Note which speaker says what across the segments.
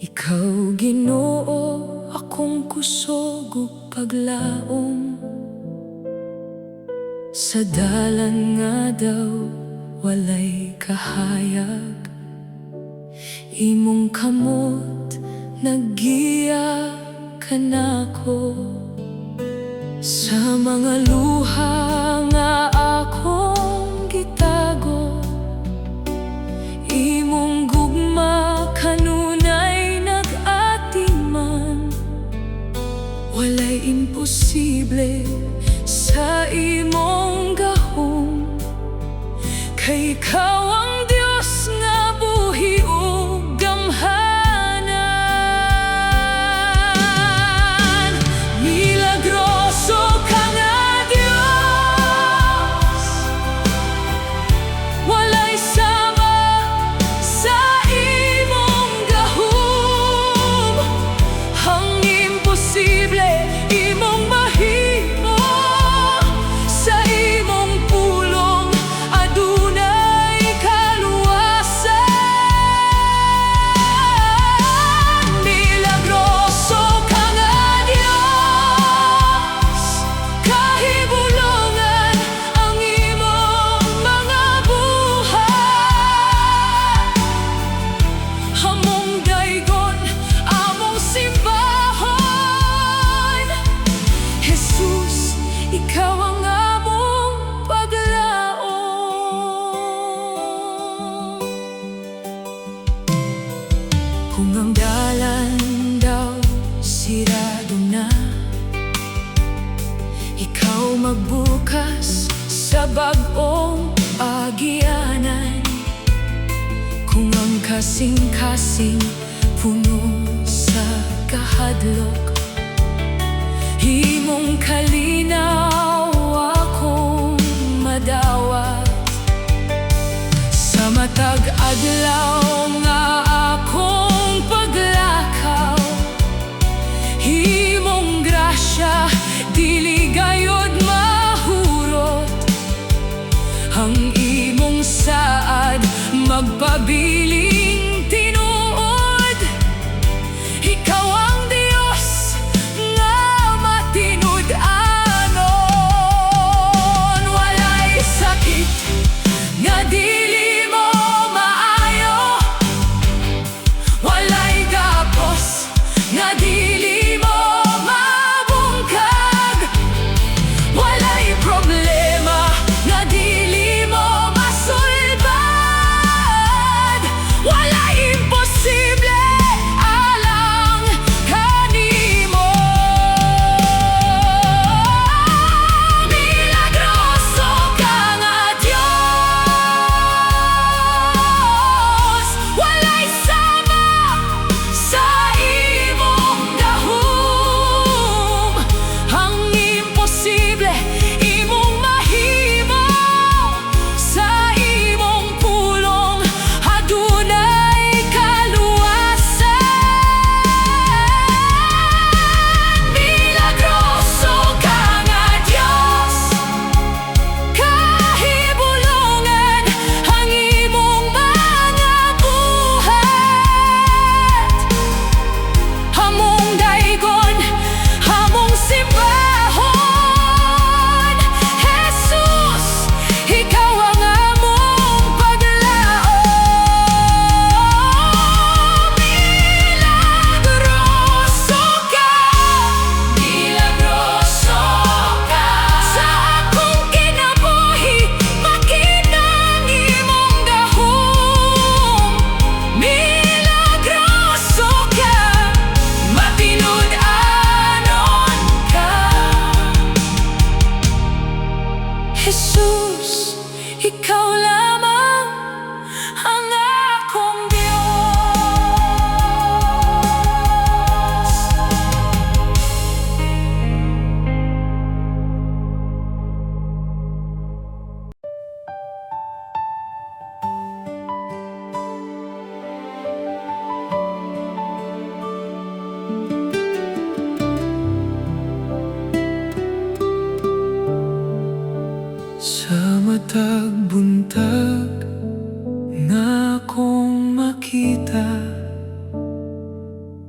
Speaker 1: Ikaw, Ginoo, akong kusog ug paglaom. Sa dalan nga daw walay kahayag, imong kamot naggiya kanako. Sa mga luha nga akong gitago, imong gugma kanunay nag-atiman. Walay imposible sa imong gahom, kay ikaw ang Diyos nga buhi ug gamhanan. Milagroso ka nga Diyos, walay sama sa imong gahom. Ang imposible imong mahimo, sa imong pulong adunay kaluwasan. Milagroso ka nga Diyos, kahibulongan ang imong mga buhat. Among daygon, among simbahon, Jesus, ikaw ang among paglaom. Kung ang dalan daw sirado na, ikaw magbukas sa bag-ong agyanan. Kung ang kasing-kasing puno sa kahadlok, imong kalinaw akong madawat. Sa matag adlaw nga akong paglakaw, imong grasya dili gayud mahurot. Ang imong saad magpabiling tinuod. Ikaw ang Diyos nga matinud-anon. Walay sakit nga dili mo maayo,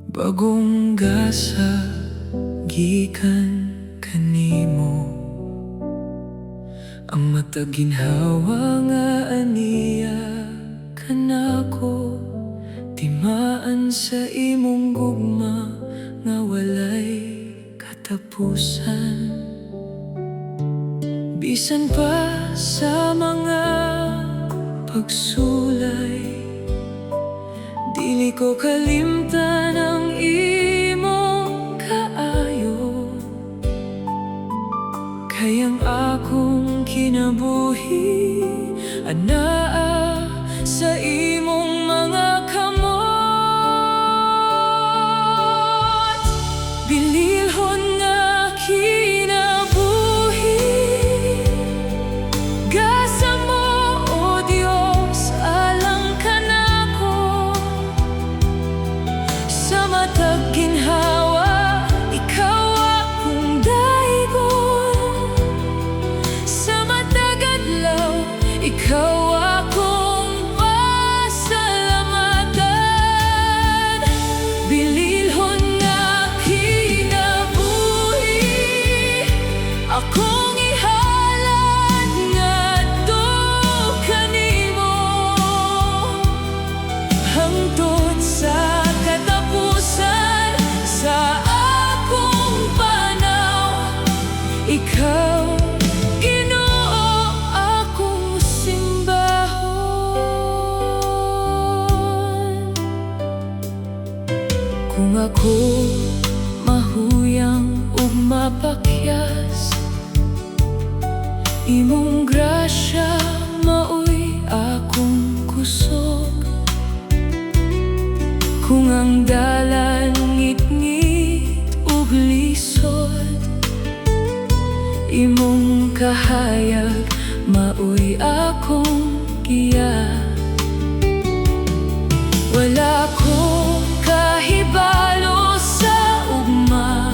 Speaker 2: Bagong gasa gikan kanimo, ang matag ginhawa nga aniya kanako. Timaan sa imong gugma nga walay katapusan. Bisan pa sa mga pagsulay, dili ko kalimtan ang imong kaayo. Kayang akong kinabuhi anaa sa imong mga kamot. Bililhon nga kinabuhi, gasa mo o Dios alang kanako. Sa matag ginhawa ikaw akong daigon, sa matag adlaw ikaw akong pasalamatan. Bililhon nga kinabuhi, akong ihalad ngadto kanimo, hangtod sa katapusan sa akong panaw. Ikaw Ginoo akong simbahon. Kung ako mahuyang ug mapakyas, imong grasya maoy akong kusog. Kung ang dalan ngit-ngit ug lisod, imong kahayag maoy akong giya. Wala ko kahibalo sa ugma,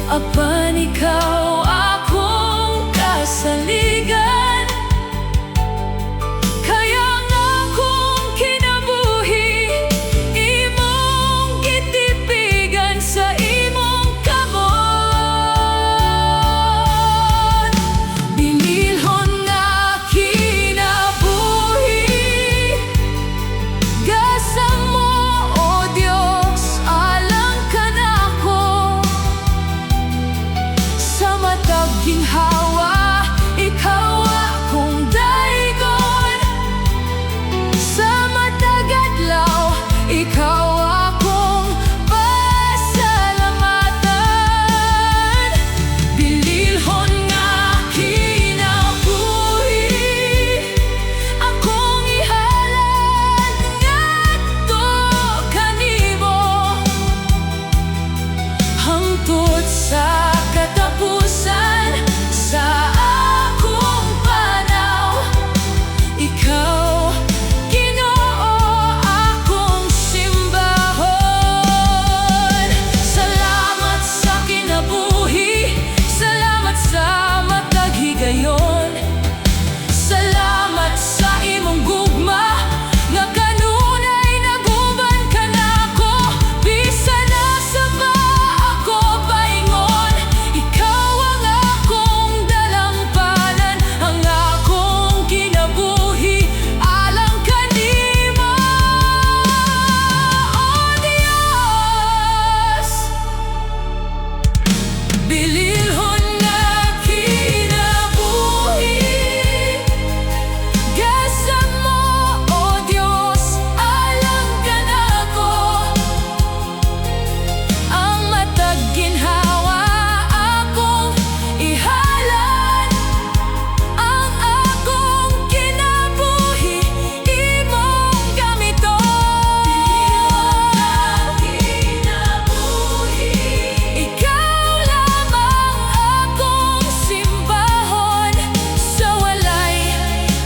Speaker 2: apan ikaw akong kasaligan. Kaya nga akong kinabuhi imong gitipigan sa imong kamot. Bililhon nga kinabuhi, gasa mo o Dios alang kanako. Sa matag ginhawa ikaw akong daigon, sa matag adlaw ikaw akong pasalamatan. Bililhon nga kinabuhi, akong ihalad ngadto kanimo, hangtod sa katapusan sa akong panaw. Ikaw Ginoo akong simbahon. Salamat sa kinabuhi, salamat sa matag higayon, salamat sa imong gugma nga kanunay naguban kanako. Bisan nasa ba ako paingon, ikaw ang akong dalampanan, ang akong kinabuhi alang kanimo, o Dios. Bililhon nga kinabuhi, gasa mo o Dios alang kanako. Ang matag ginhawa akong ihalad, ang akong kinabuhi imong gamiton. Ikaw lamang akong simbahon, sa walay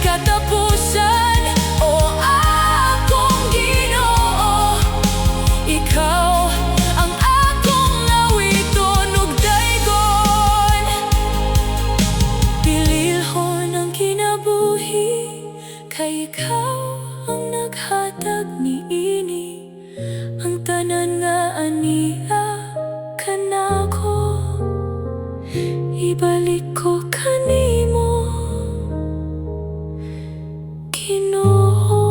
Speaker 2: katapusan o akong Ginoo. Ikaw ang akong awiton ug daigon. Bililhon ang kinabuhi, kay ikaw ang naghatag niini. tanan nga aniya kanako, ibalik ko kanimo, Ginoo.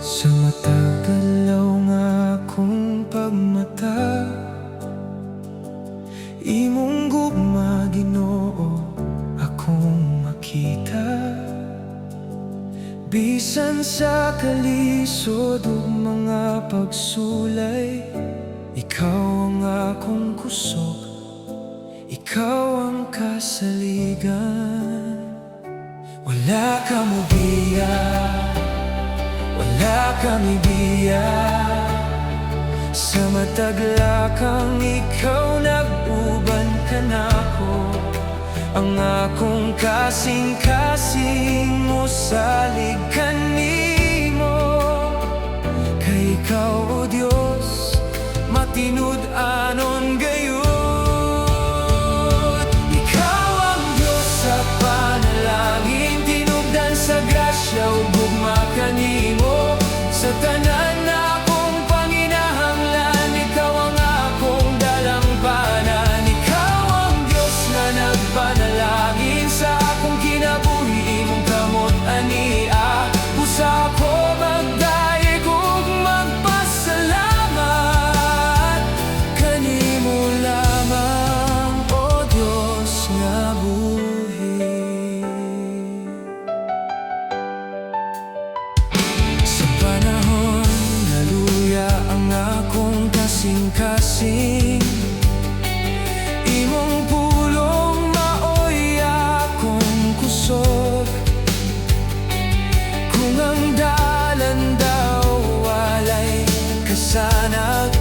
Speaker 3: Sa matagalaw nga akong pagmata, imong gugma Ginoo akong makita. Bisan sa kalisod ug mga pagsulay, ikaw ang akong kusog, ikaw ang kasaligan. Wala ka mo biya, wala kami biya. Sa mataglakang ikaw nag-uban ka nako, ang akong kasing-kasing mo salig kanimo. Kay ikaw o Dios matinud-anon gayud. Ikaw ang Dios sa panalangin, tinubdan sa grasya ug gugma kanimo. Sa tanan na akong panginahanglan, ikaw ang akong dalampanan. Ikaw ang Diyos na nagpanalangin sa akong kinabuhi, imong kamot ania. Busa ko magdayeg ug magpasalamat kanimo lamang, o Diyos nga buhi. Sa panahon naluya ang akong kasing-kasing, imong pulong maoy akong kusog. Kung ang dalan daw walay kasanag,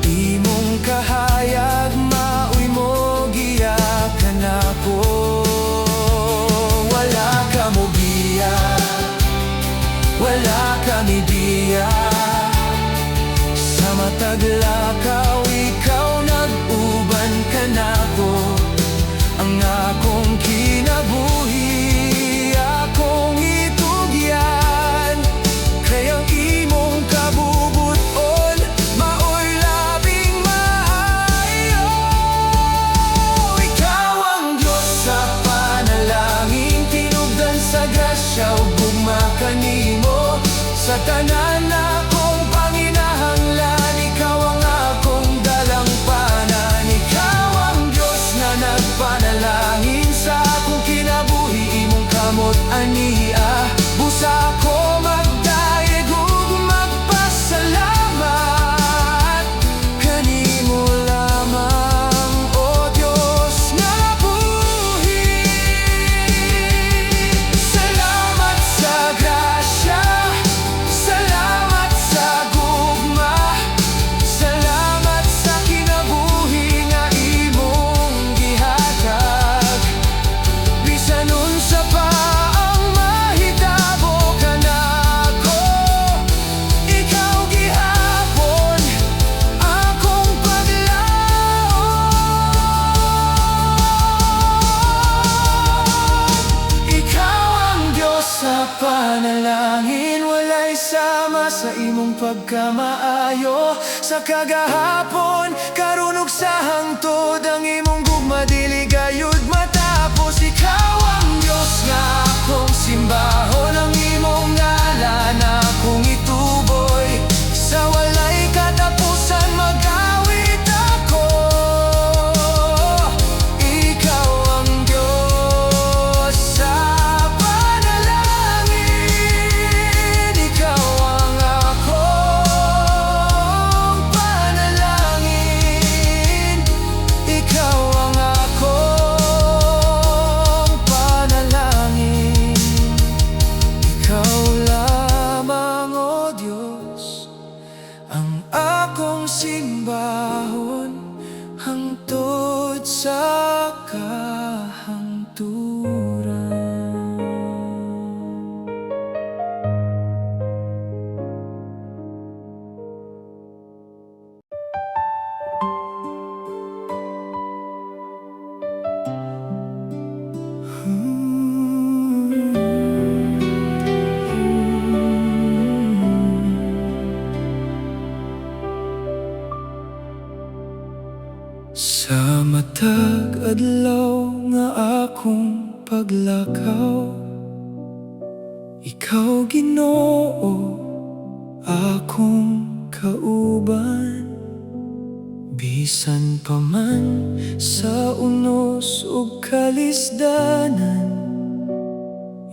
Speaker 3: imong kahayag maoy mo giyakan ako. Wala ka mo biya, wala kami biya. Sa mataglakaw ikaw nag-uban ka nako, ang akong kinabuhi akong itugyan. Kaya ang imong kabubuton maoy labing maayo. Ikaw ang Diyos sa panalangin, tinubdan sa grasya ug gugma kanimo. Sa tanan na akong panginahanglan, ikaw ang akong dalampanan. Ikaw ang Diyos na nagpanalangin sa akong kinabuhi, imong kamot ania. Busa ko magdayeg ug magpasalamat kanimo lamang, o Diyos nga buhi. Salamat sa grasya, salamat sa gugma, salamat sa kinabuhi nga imong gihatag. Bisan unsa pa ang mahitabo kanako, ikaw gihapon akong paglaom. Ikaw ang Diyos sa panalangin, walay sama sa imong pagkamaayo. Sa kagahapon, karon ug sa hangtod, ang imong gugma dili gayud matapos. Ikaw ang Diyos nga akong simbahon, ang imong ngalan akong ituboy. Sa walay katapusan mag-awit ako. Ikaw ang Diyos sa panalangin, ikaw ang akong panalangin, ikaw ang akong panalangin. Ikaw lamang, o Diyos, ang akong simbahon hangtod sa kahanglan. adlaw nga akong paglakaw, ikaw Ginoo akong kauban. Bisan pa man sa unos ug kalisdanan,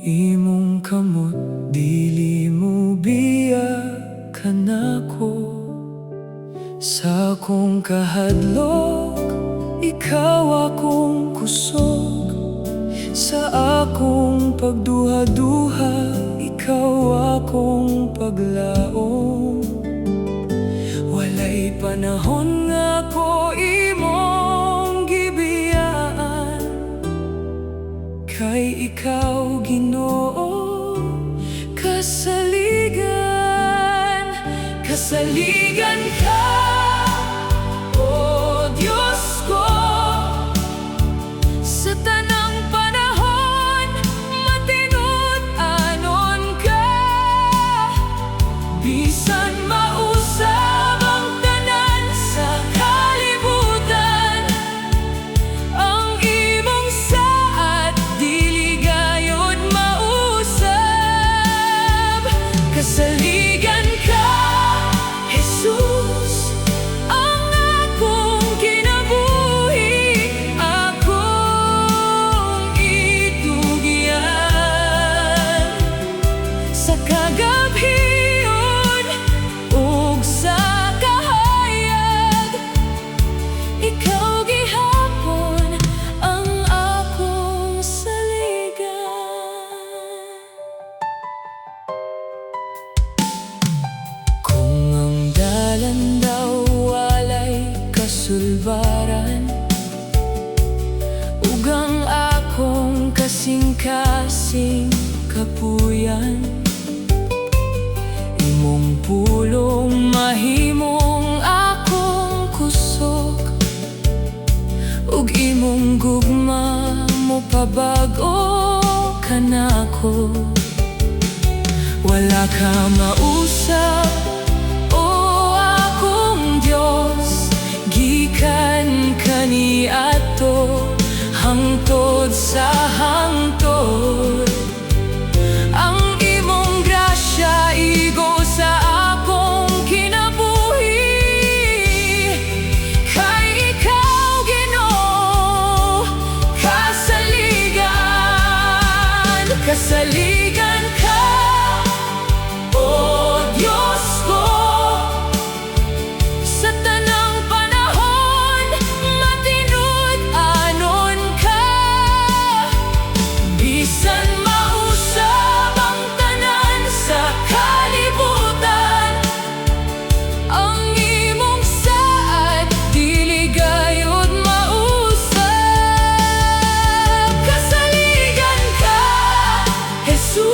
Speaker 3: imong kamot dili mo biya kanako. Sa akong kahadlok, ikaw akong kusog. Sa akong pagduha-duha, ikaw akong paglaom. Walay panahon nga ko imong gibiyaan, kay ikaw Ginoo kasaligan. Kasaligan ka, o Diyos ko, sa tanang panahon matinud-anon ka. Bisan mausab ang tanan sa kalibutan, ang imong saad dili gayud mausab. Kasaligan ka, Jesus, ang akong kinabuhi, akong itugyan. Sa kagabhion ug sa kahayag, ikaw gihapon ang akong saligan. Kung ang dalan daw walay kasulbaran, ug ang akong kasing-kasing kapuyan, imong pulong mahimong akong kusog, ug imong gugma mo pabag-o kanako. Wala ka mausap, o akong Diyos, gikan kaniadto hangtod sa hangtod. Ang imong grasya igo sa akong kinabuhi, kay ikaw Ginoo kasaligan. Kasaligan ka, o Diyos ko, sa tanang panahon matinud-anon ka. Bisan mausab ang tanan sa kalibutan, ang imong saad dili gayud mausab. Kasaligan ka, Jesus,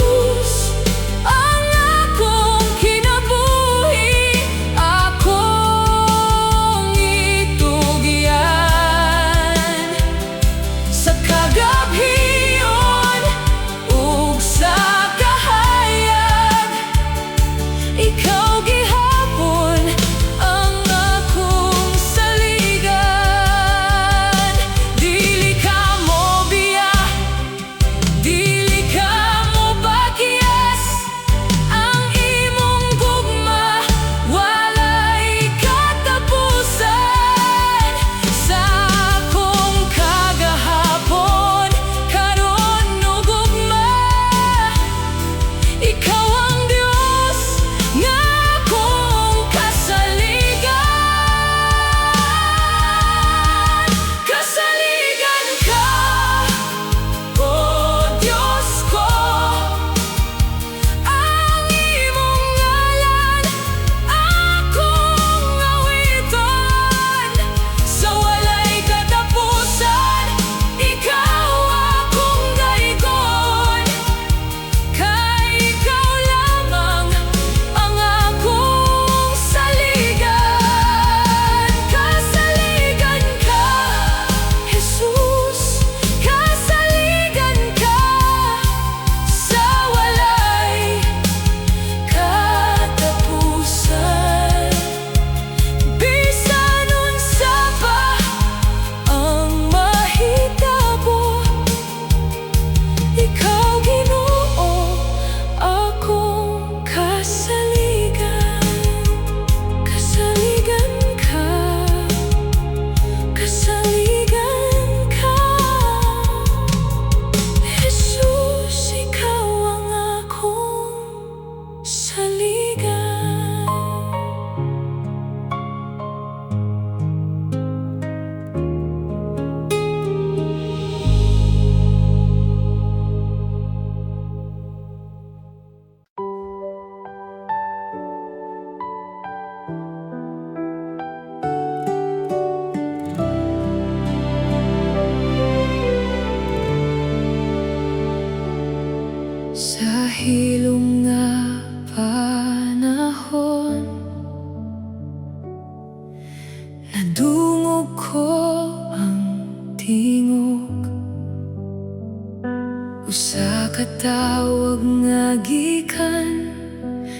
Speaker 2: Usa ka tawag nga gikan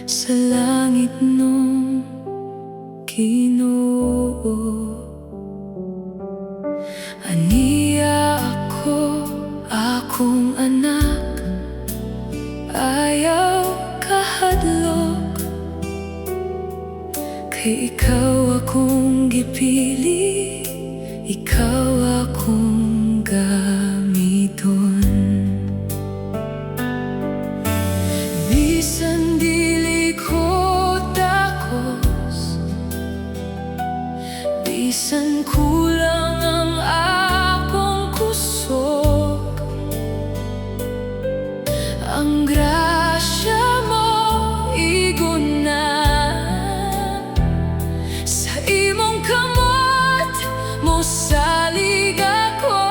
Speaker 2: sa langit nung Ginoo. Aniya ako, akong anak, ayaw kahadlok, kay ikaw akong gipili, ikaw akong gamiton. Bisan dili ko takos, bisan kulang ang akong kusog, ang grasya mo iguna. Sa imong kamot mo salig ako.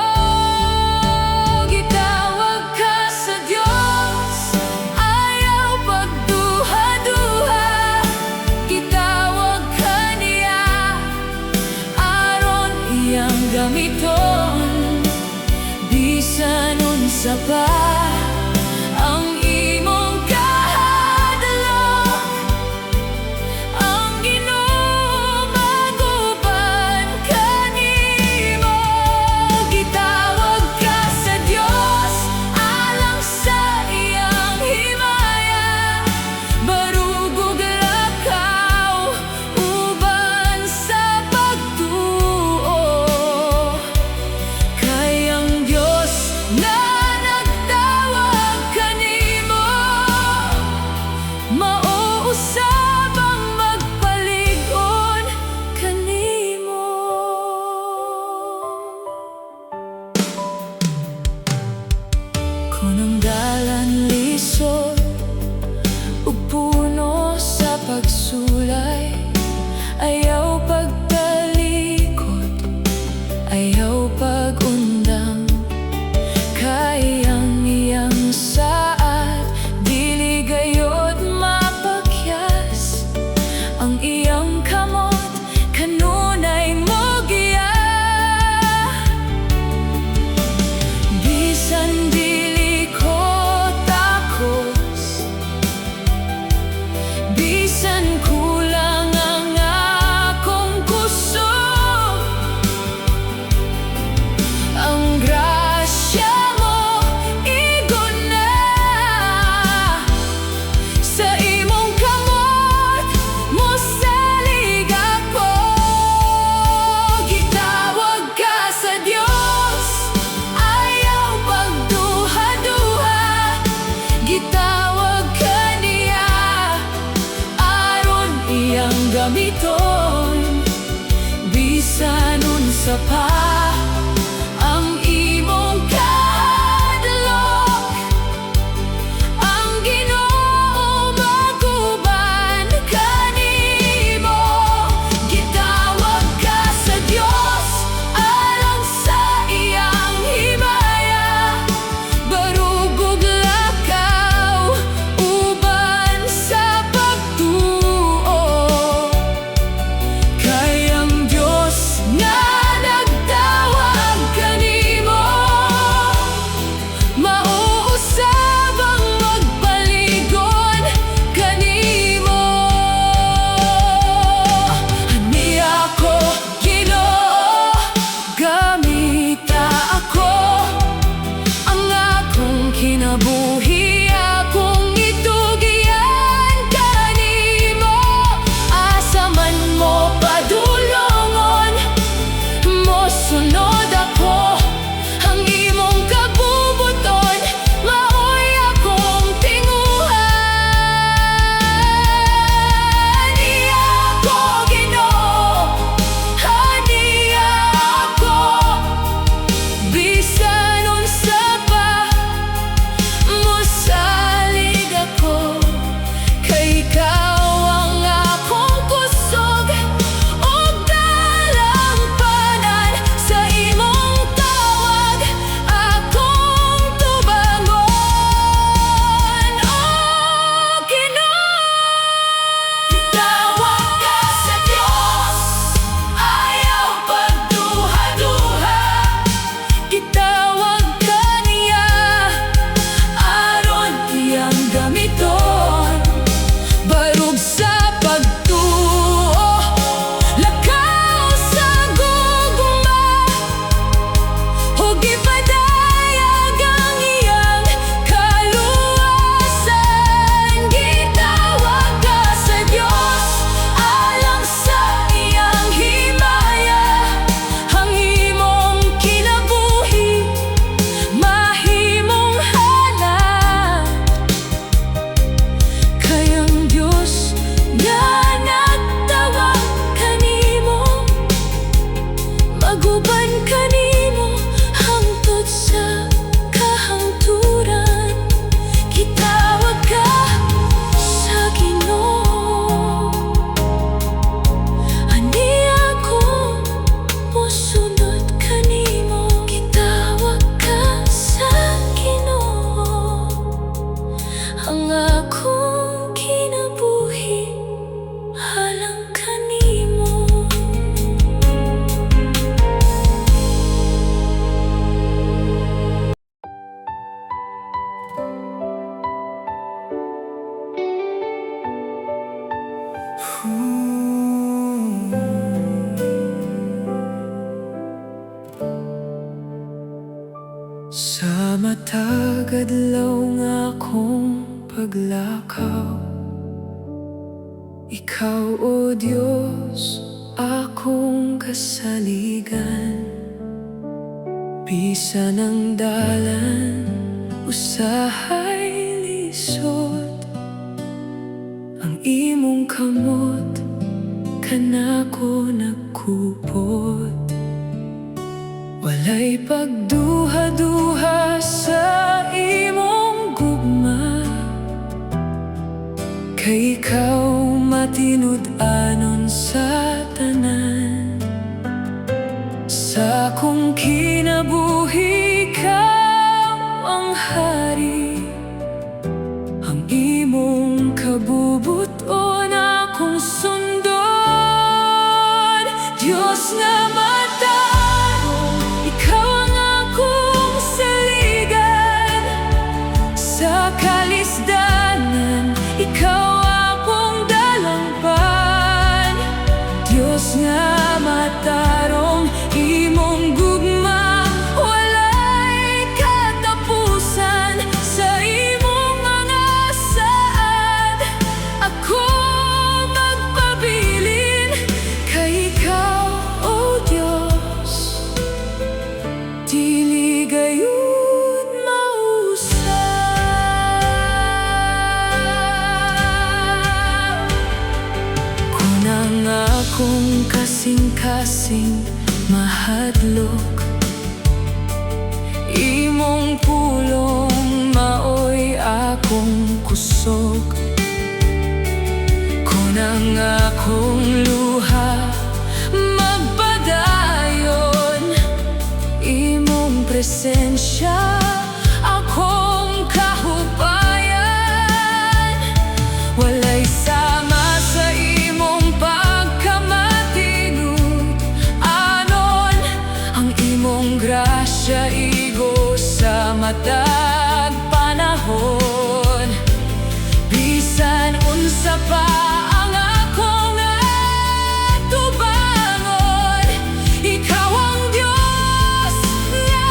Speaker 2: Gitawag ka sa Dios, ayaw pagduha-duha. Gitawag ka niya, aron iyang gamiton. Bisan unsa pa ang imong kahadlok, ang Ginoo maguban kanimo. Gitawag ka sa Dios, alang sa iyang himaya. Barugog lakaw, uban sa pagtuo. Kay ang Dios na nagtawag kanimo, mauusab ang magpalig-on kanimo. Kung ang dalan lisod ug puno sa pagsulay, ayaw pagtalikod, ayaw pag-undang. Kay ang iyang saad, dili gayud mapakyas. Ang iyang kamot, kanunay mo giya. Bisan dili ko takos, bisan kulang ang akong kusog, ang grasya mo iguna. Sa imong kamot mo salig ako. Gitawag ka sa Dios, ayaw pagduha-duha. Gitawag ka niya, aron iyang gamiton. Bisan unsa pa ang imong kahadlok, ang Ginoo maguban kanimo. Gitawag ka sa Dios, alang sa iyang himaya. Barugog lakaw, uban sa pagtuo. Kay ang Dios nga nagtawag
Speaker 1: ug ipadayag ang iyang kaluwasan. Gitawag ka sa Dios alang sa iyang himaya. Ang imong kinabuhi mahimong halad, kay ang Dios nga nagtawag kanimo maguban kanimo hangtod sa kahangturan. Gitawag ka sa Ginoo, ani ako mosunod kanimo. Gitawag ka sa Ginoo, ang akong kinabuhi alang kanimo.
Speaker 3: Sa matag adlaw nga akong paglakaw, ikaw o Diyos akong kasaligan. Bisan ang dalan usahay lisod, ang imong kamot kanako nagkupot. Walay pagduha-duha sa imong gugma, kay ikaw matinud-anon sa tanan. Sa akong kinabuhi ikaw ang hari, ang imong kabubuton akong sundon. Diyos nga matarong, ikaw ang akong saligan. Sa kalisdanan, ikaw akong dalangpan. Diyos nga matarong, imong gugma walay katapusan. Sa imong mga saad ako magpabilin, kay ikaw o Diyos dili gayud mausa. Kunang akong kasing-kasing mahadlok, imong pulong maoy akong kusog. Kunang akong luha magpadayon, imong presensya akong kahubayan. Walay sama sa imong pagkamatinud anon, ang imong grasya igo sa matag panahon. Bisan unsa pa ang akong atubangon, ikaw ang Diyos nga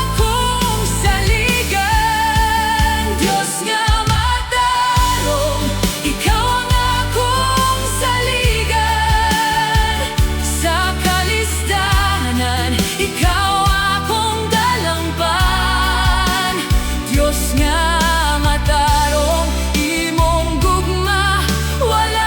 Speaker 3: akong saligan. Diyos nga matarong, ikaw ang akong saligan. Sa kalisdanan, ikaw akong dalangpan. Diyos nga matarong, imong gugma wala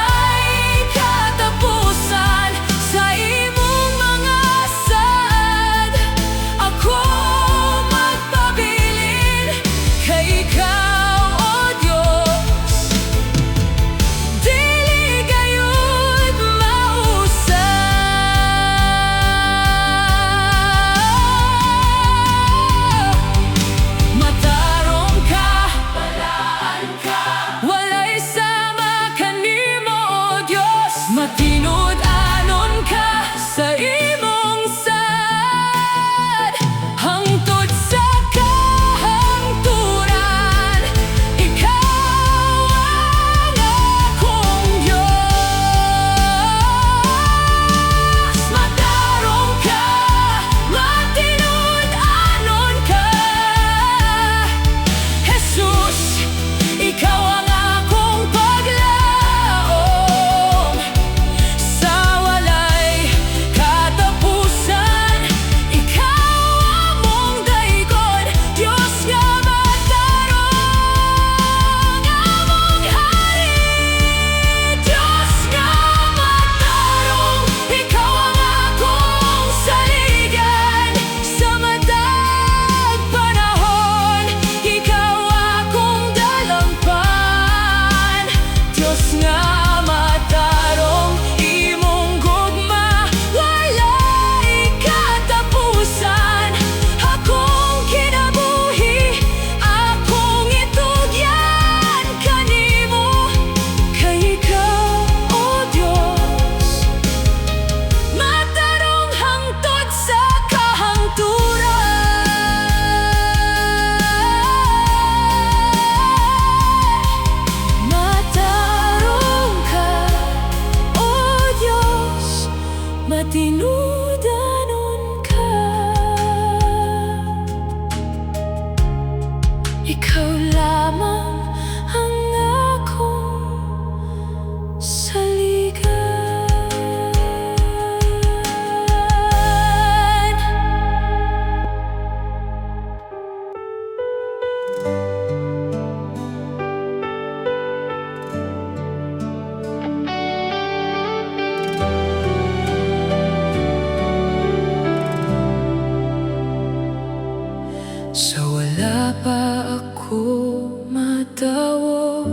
Speaker 1: ikaw lamang ang akong saligan.
Speaker 2: Sa wala pa ako matawo,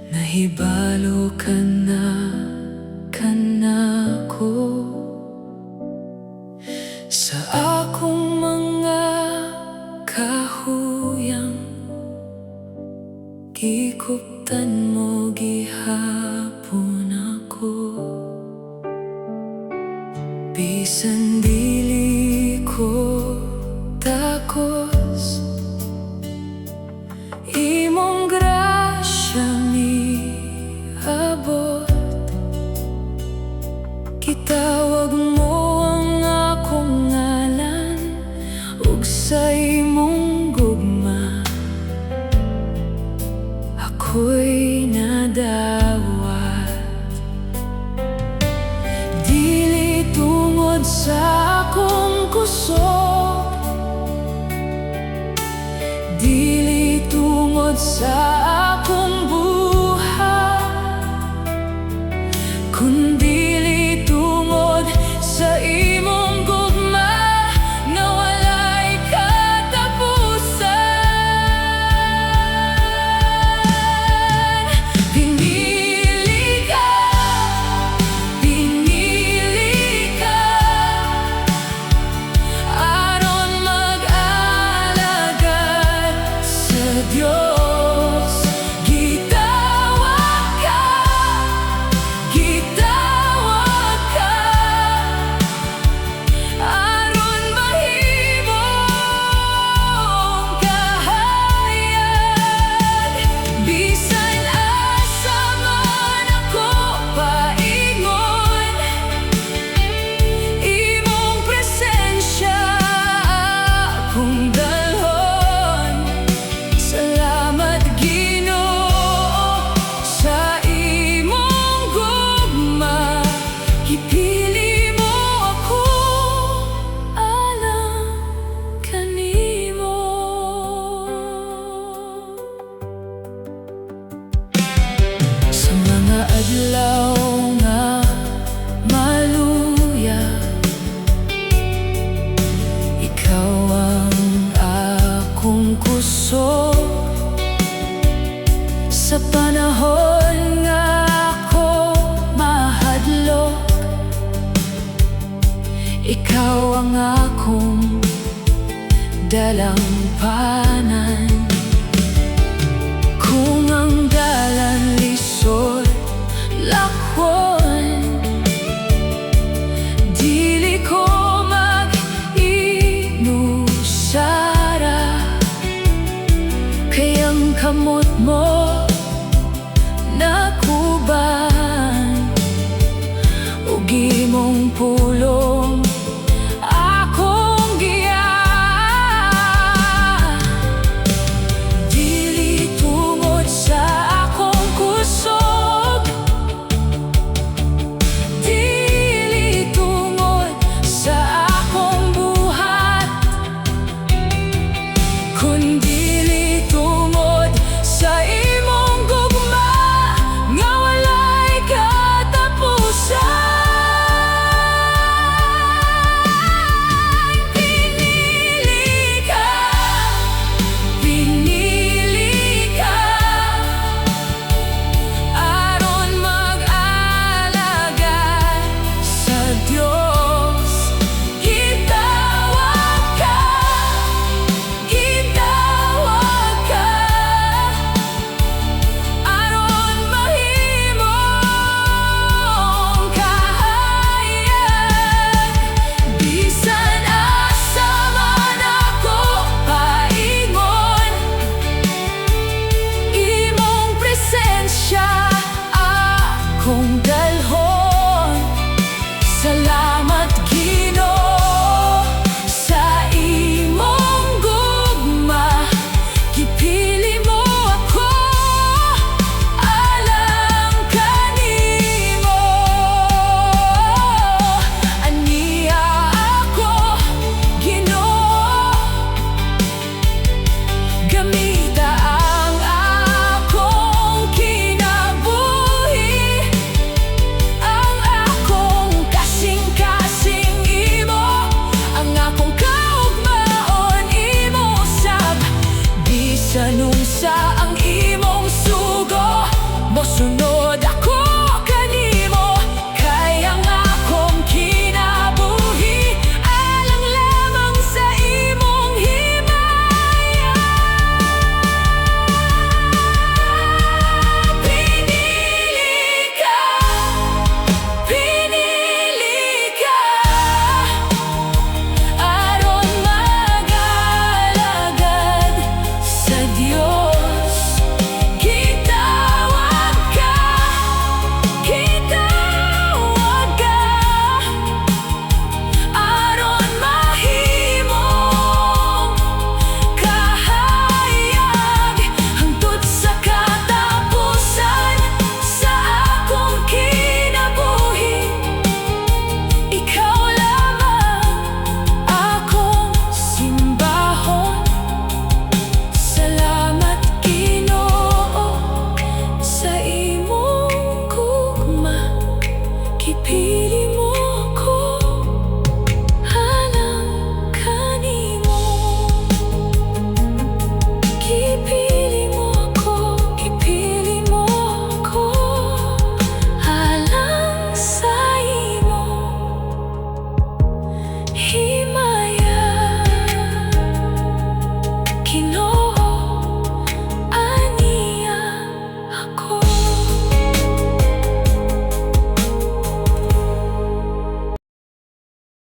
Speaker 2: nahibalo ka na ko. Sa akong mga kahuyang gikuptan mo gihapon ako. Bisan dili ko takos, imong grasya miabot. Gitawag mo ang akong ngalan, ug sa imong gugma ako'y nadawat. Dili tungod sa akong kusog, dili tungod sa akong buhat, kundili tungod sa imong gugma na walay katapusan. Pinili ka aron mag-alagad sa Diyos. Gitawag ka aron mahimong kahayag. Bisan asa man ako paingon, imong presensya akong dalhon. Salamat Ginoo sa imong gugma, gipili mo ako alang kanimo. Sa mga adlaw nga maluya, ikaw ang akong kusog. Sa panahon nga ako mahadlok, ikaw ang akong dalampanan. Kung ang dalan lisod lakwon, dili ko mag-inusara. Kay ang kamot mo nakuban, ug imong pulong akong giya.
Speaker 1: Gipili mo ko alang kanimo. Gipili mo ko alang sa imo. Himaya Ginoo.